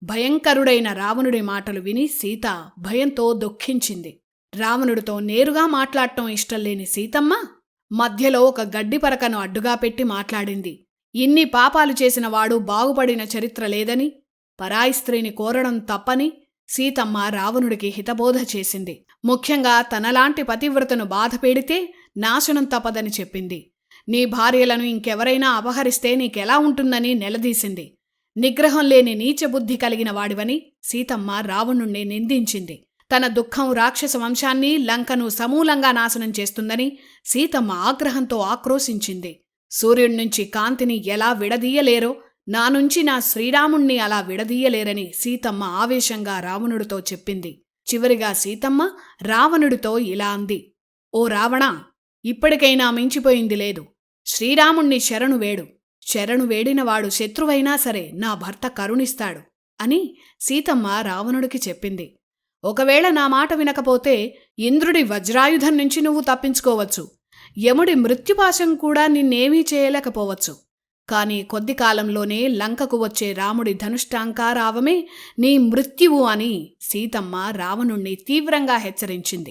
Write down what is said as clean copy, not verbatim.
భయంకరుడైన రావణుడి మాటలు విని సీత భయంతో దుఃఖించింది. రావణుడితో నేరుగా మాట్లాడటం ఇష్టం లేని సీతమ్మ మధ్యలో ఒక గడ్డి పరకను అడ్డుగా పెట్టి మాట్లాడింది. ఇన్ని పాపాలు చేసిన వాడు బాగుపడిన చరిత్ర లేదని, పరాయి స్త్రీని కోరడం తప్పని సీతమ్మ రావణుడికి హితబోధ చేసింది. ముఖ్యంగా తనలాంటి పతివ్రతను బాధపెడితే నాశనం తప్పదని చెప్పింది. నీ భార్యలను ఇంకెవరైనా అపహరిస్తే నీకెలా ఉంటుందని నిలదీసింది. నిగ్రహం లేని నీచబుద్ధి కలిగిన వాడివని సీతమ్మ రావణుణ్ణి నిందించింది. తన దుఃఖం రాక్షస వంశాన్ని, లంకను సమూలంగా నాశనం చేస్తుందని సీతమ్మ ఆగ్రహంతో ఆక్రోశించింది. సూర్యుణ్ణించి కాంతిని ఎలా విడదీయలేరో నా నుంచి నా శ్రీరాముణ్ణి అలా విడదీయలేరని సీతమ్మ ఆవేశంగా రావణుడితో చెప్పింది. చివరిగా సీతమ్మ రావణుడితో ఇలా అంది: ఓ రావణా, ఇప్పటికైనా మించిపోయింది లేదు. శ్రీరాముణ్ణి శరణు వేడు. శరణు వేడినవాడు శత్రువైనా సరే నా భర్త కరుణిస్తాడు అని సీతమ్మ రావణుడికి చెప్పింది. ఒకవేళ నా మాట వినకపోతే ఇంద్రుడి వజ్రాయుధం నుంచి నువ్వు తప్పించుకోవచ్చు. యముడి మృత్యుపాశం కూడా నిన్నేమీ చేయలేకపోవచ్చు. కాని కొద్ది కాలంలోనే లంకకు వచ్చే రాముడి ధనుష్టాంకారావమే నీ మృత్యువు అని సీతమ్మ రావణుణ్ణి తీవ్రంగా హెచ్చరించింది.